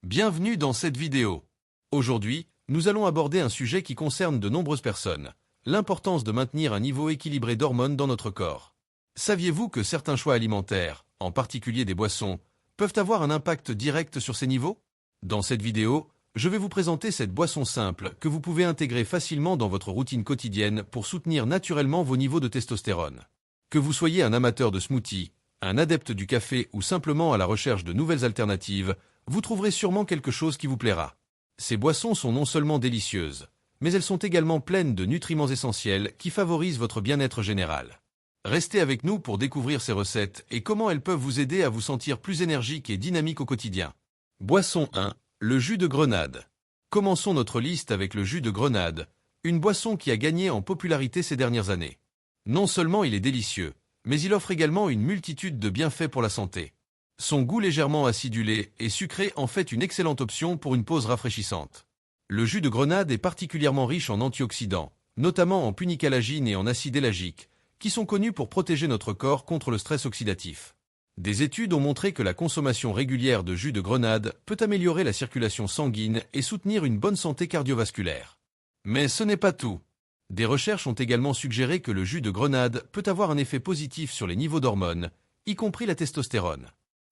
Bienvenue dans cette vidéo. Aujourd'hui, nous allons aborder un sujet qui concerne de nombreuses personnes, l'importance de maintenir un niveau équilibré d'hormones dans notre corps. Saviez-vous que certains choix alimentaires, en particulier des boissons, peuvent avoir un impact direct sur ces niveaux? Dans cette vidéo, je vais vous présenter cette boisson simple que vous pouvez intégrer facilement dans votre routine quotidienne pour soutenir naturellement vos niveaux de testostérone. Que vous soyez un amateur de smoothie, un adepte du café ou simplement à la recherche de nouvelles alternatives, vous trouverez sûrement quelque chose qui vous plaira. Ces boissons sont non seulement délicieuses, mais elles sont également pleines de nutriments essentiels qui favorisent votre bien-être général. Restez avec nous pour découvrir ces recettes et comment elles peuvent vous aider à vous sentir plus énergique et dynamique au quotidien. Boisson 1. Le jus de grenade. Commençons notre liste avec le jus de grenade, une boisson qui a gagné en popularité ces dernières années. Non seulement il est délicieux, mais il offre également une multitude de bienfaits pour la santé. Son goût légèrement acidulé et sucré en fait une excellente option pour une pause rafraîchissante. Le jus de grenade est particulièrement riche en antioxydants, notamment en punicalagine et en acide élagique, qui sont connus pour protéger notre corps contre le stress oxydatif. Des études ont montré que la consommation régulière de jus de grenade peut améliorer la circulation sanguine et soutenir une bonne santé cardiovasculaire. Mais ce n'est pas tout. Des recherches ont également suggéré que le jus de grenade peut avoir un effet positif sur les niveaux d'hormones, y compris la testostérone.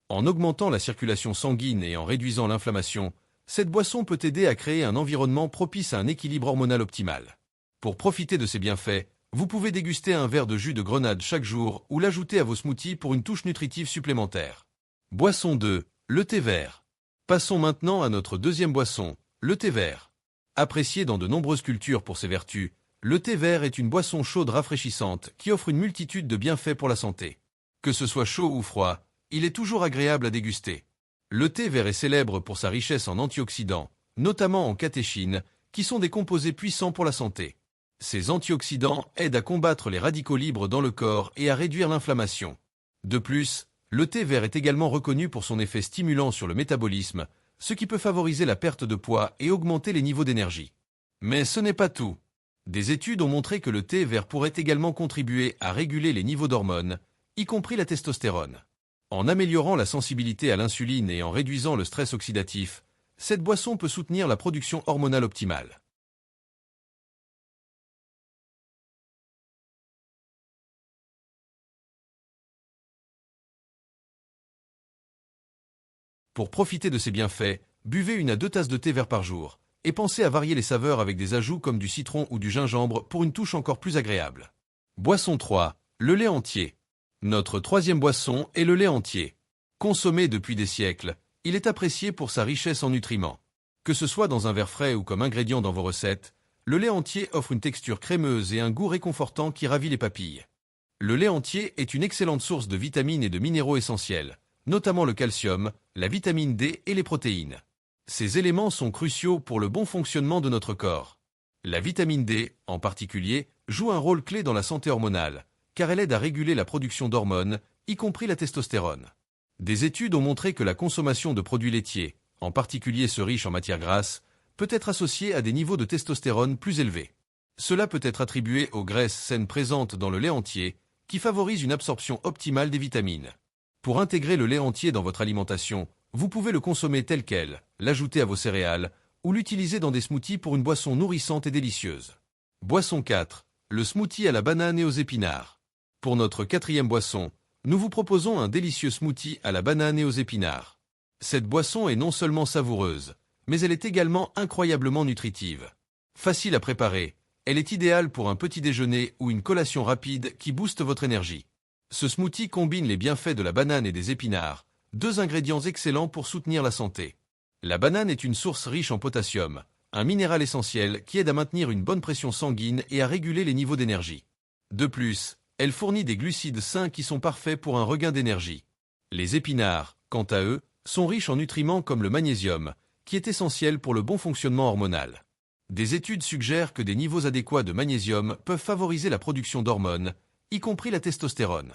En augmentant la circulation sanguine et en réduisant l'inflammation, cette boisson peut aider à créer un environnement propice à un équilibre hormonal optimal. Pour profiter de ces bienfaits, vous pouvez déguster un verre de jus de grenade chaque jour ou l'ajouter à vos smoothies pour une touche nutritive supplémentaire. Boisson 2. Le thé vert. Passons maintenant à notre deuxième boisson, le thé vert. Apprécié dans de nombreuses cultures pour ses vertus, le thé vert est une boisson chaude rafraîchissante qui offre une multitude de bienfaits pour la santé. Que ce soit chaud ou froid, il est toujours agréable à déguster. Le thé vert est célèbre pour sa richesse en antioxydants, notamment en catéchines, qui sont des composés puissants pour la santé. Ces antioxydants aident à combattre les radicaux libres dans le corps et à réduire l'inflammation. De plus, le thé vert est également reconnu pour son effet stimulant sur le métabolisme, ce qui peut favoriser la perte de poids et augmenter les niveaux d'énergie. Mais ce n'est pas tout. Des études ont montré que le thé vert pourrait également contribuer à réguler les niveaux d'hormones, y compris la testostérone. En améliorant la sensibilité à l'insuline et en réduisant le stress oxydatif, cette boisson peut soutenir la production hormonale optimale. Pour profiter de ces bienfaits, buvez 1 à 2 tasses de thé vert par jour, et pensez à varier les saveurs avec des ajouts comme du citron ou du gingembre pour une touche encore plus agréable. Boisson 3. Le lait entier. Notre troisième boisson est le lait entier. Consommé depuis des siècles, il est apprécié pour sa richesse en nutriments. Que ce soit dans un verre frais ou comme ingrédient dans vos recettes, le lait entier offre une texture crémeuse et un goût réconfortant qui ravit les papilles. Le lait entier est une excellente source de vitamines et de minéraux essentiels, notamment le calcium, la vitamine D et les protéines. Ces éléments sont cruciaux pour le bon fonctionnement de notre corps. La vitamine D, en particulier, joue un rôle clé dans la santé hormonale, car elle aide à réguler la production d'hormones, y compris la testostérone. Des études ont montré que la consommation de produits laitiers, en particulier ceux riches en matières grasses, peut être associée à des niveaux de testostérone plus élevés. Cela peut être attribué aux graisses saines présentes dans le lait entier, qui favorisent une absorption optimale des vitamines. Pour intégrer le lait entier dans votre alimentation, vous pouvez le consommer tel quel, l'ajouter à vos céréales, ou l'utiliser dans des smoothies pour une boisson nourrissante et délicieuse. Boisson 4. Le smoothie à la banane et aux épinards. Pour notre quatrième boisson, nous vous proposons un délicieux smoothie à la banane et aux épinards. Cette boisson est non seulement savoureuse, mais elle est également incroyablement nutritive. Facile à préparer, elle est idéale pour un petit déjeuner ou une collation rapide qui booste votre énergie. Ce smoothie combine les bienfaits de la banane et des épinards, deux ingrédients excellents pour soutenir la santé. La banane est une source riche en potassium, un minéral essentiel qui aide à maintenir une bonne pression sanguine et à réguler les niveaux d'énergie. De plus, elle fournit des glucides sains qui sont parfaits pour un regain d'énergie. Les épinards, quant à eux, sont riches en nutriments comme le magnésium, qui est essentiel pour le bon fonctionnement hormonal. Des études suggèrent que des niveaux adéquats de magnésium peuvent favoriser la production d'hormones, y compris la testostérone.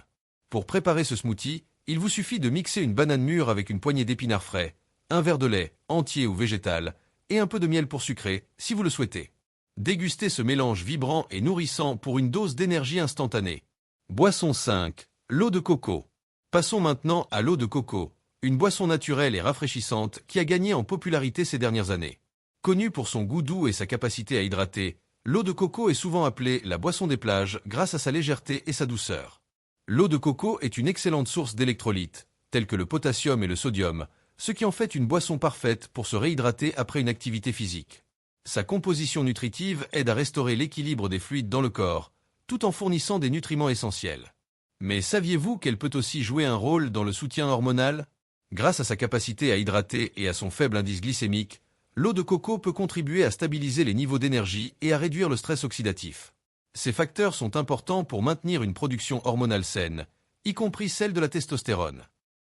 Pour préparer ce smoothie, il vous suffit de mixer une banane mûre avec une poignée d'épinards frais, un verre de lait, entier ou végétal, et un peu de miel pour sucrer, si vous le souhaitez. Dégustez ce mélange vibrant et nourrissant pour une dose d'énergie instantanée. Boisson 5. L'eau de coco. Passons maintenant à l'eau de coco, une boisson naturelle et rafraîchissante qui a gagné en popularité ces dernières années. Connue pour son goût doux et sa capacité à hydrater, l'eau de coco est souvent appelée la boisson des plages grâce à sa légèreté et sa douceur. L'eau de coco est une excellente source d'électrolytes, tels que le potassium et le sodium, ce qui en fait une boisson parfaite pour se réhydrater après une activité physique. Sa composition nutritive aide à restaurer l'équilibre des fluides dans le corps, tout en fournissant des nutriments essentiels. Mais saviez-vous qu'elle peut aussi jouer un rôle dans le soutien hormonal? Grâce à sa capacité à hydrater et à son faible indice glycémique, l'eau de coco peut contribuer à stabiliser les niveaux d'énergie et à réduire le stress oxydatif. Ces facteurs sont importants pour maintenir une production hormonale saine, y compris celle de la testostérone.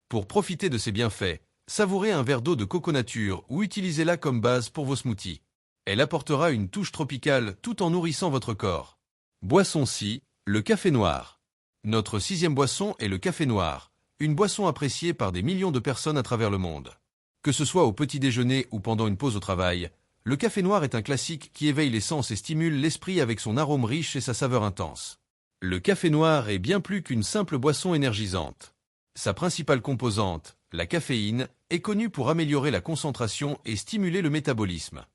Pour profiter de ces bienfaits, savourez un verre d'eau de coco nature ou utilisez-la comme base pour vos smoothies. Elle apportera une touche tropicale tout en nourrissant votre corps. Boisson 6, le café noir. Notre 6e boisson est le café noir, une boisson appréciée par des millions de personnes à travers le monde. Que ce soit au petit déjeuner ou pendant une pause au travail, le café noir est un classique qui éveille les sens et stimule l'esprit avec son arôme riche et sa saveur intense. Le café noir est bien plus qu'une simple boisson énergisante. Sa principale composante, la caféine, est connue pour améliorer la concentration et stimuler le métabolisme.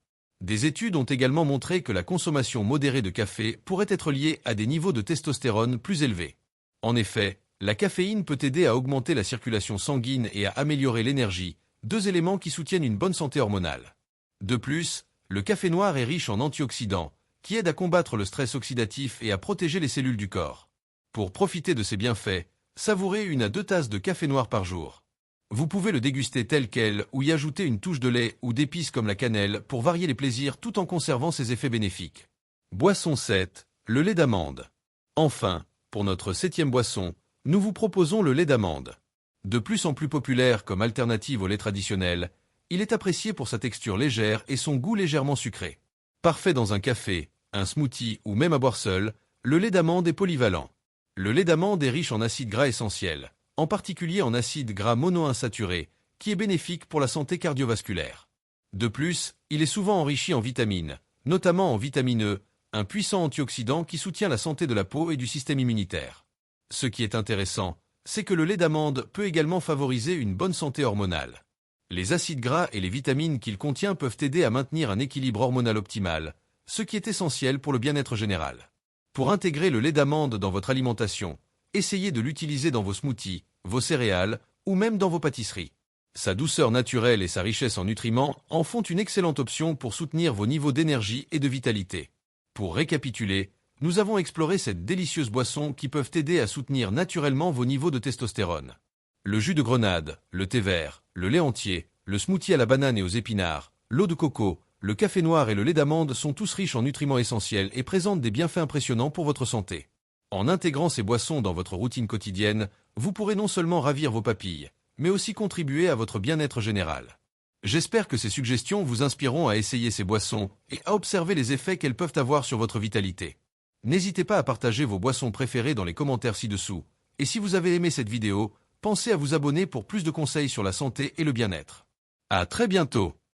Des études ont également montré que la consommation modérée de café pourrait être liée à des niveaux de testostérone plus élevés. En effet, la caféine peut aider à augmenter la circulation sanguine et à améliorer l'énergie, 2 éléments qui soutiennent une bonne santé hormonale. De plus, le café noir est riche en antioxydants, qui aident à combattre le stress oxydatif et à protéger les cellules du corps. Pour profiter de ces bienfaits, savourez 1 à 2 tasses de café noir par jour. Vous pouvez le déguster tel quel ou y ajouter une touche de lait ou d'épices comme la cannelle pour varier les plaisirs tout en conservant ses effets bénéfiques. Boisson 7, le lait d'amande. Enfin, pour notre 7e boisson, nous vous proposons le lait d'amande. De plus en plus populaire comme alternative au lait traditionnel, il est apprécié pour sa texture légère et son goût légèrement sucré. Parfait dans un café, un smoothie ou même à boire seul, le lait d'amande est polyvalent. Le lait d'amande est riche en acides gras essentiels, en particulier en acides gras monoinsaturés, qui est bénéfique pour la santé cardiovasculaire. De plus, il est souvent enrichi en vitamines, notamment en vitamine E, un puissant antioxydant qui soutient la santé de la peau et du système immunitaire. Ce qui est intéressant, c'est que le lait d'amande peut également favoriser une bonne santé hormonale. Les acides gras et les vitamines qu'il contient peuvent aider à maintenir un équilibre hormonal optimal, ce qui est essentiel pour le bien-être général. Pour intégrer le lait d'amande dans votre alimentation, essayez de l'utiliser dans vos smoothies, vos céréales ou même dans vos pâtisseries. Sa douceur naturelle et sa richesse en nutriments en font une excellente option pour soutenir vos niveaux d'énergie et de vitalité. Pour récapituler, nous avons exploré cette délicieuse boisson qui peuvent aider à soutenir naturellement vos niveaux de testostérone. Le jus de grenade, le thé vert, le lait entier, le smoothie à la banane et aux épinards, l'eau de coco, le café noir et le lait d'amande sont tous riches en nutriments essentiels et présentent des bienfaits impressionnants pour votre santé. En intégrant ces boissons dans votre routine quotidienne, vous pourrez non seulement ravir vos papilles, mais aussi contribuer à votre bien-être général. J'espère que ces suggestions vous inspireront à essayer ces boissons et à observer les effets qu'elles peuvent avoir sur votre vitalité. N'hésitez pas à partager vos boissons préférées dans les commentaires ci-dessous. Et si vous avez aimé cette vidéo, pensez à vous abonner pour plus de conseils sur la santé et le bien-être. À très bientôt!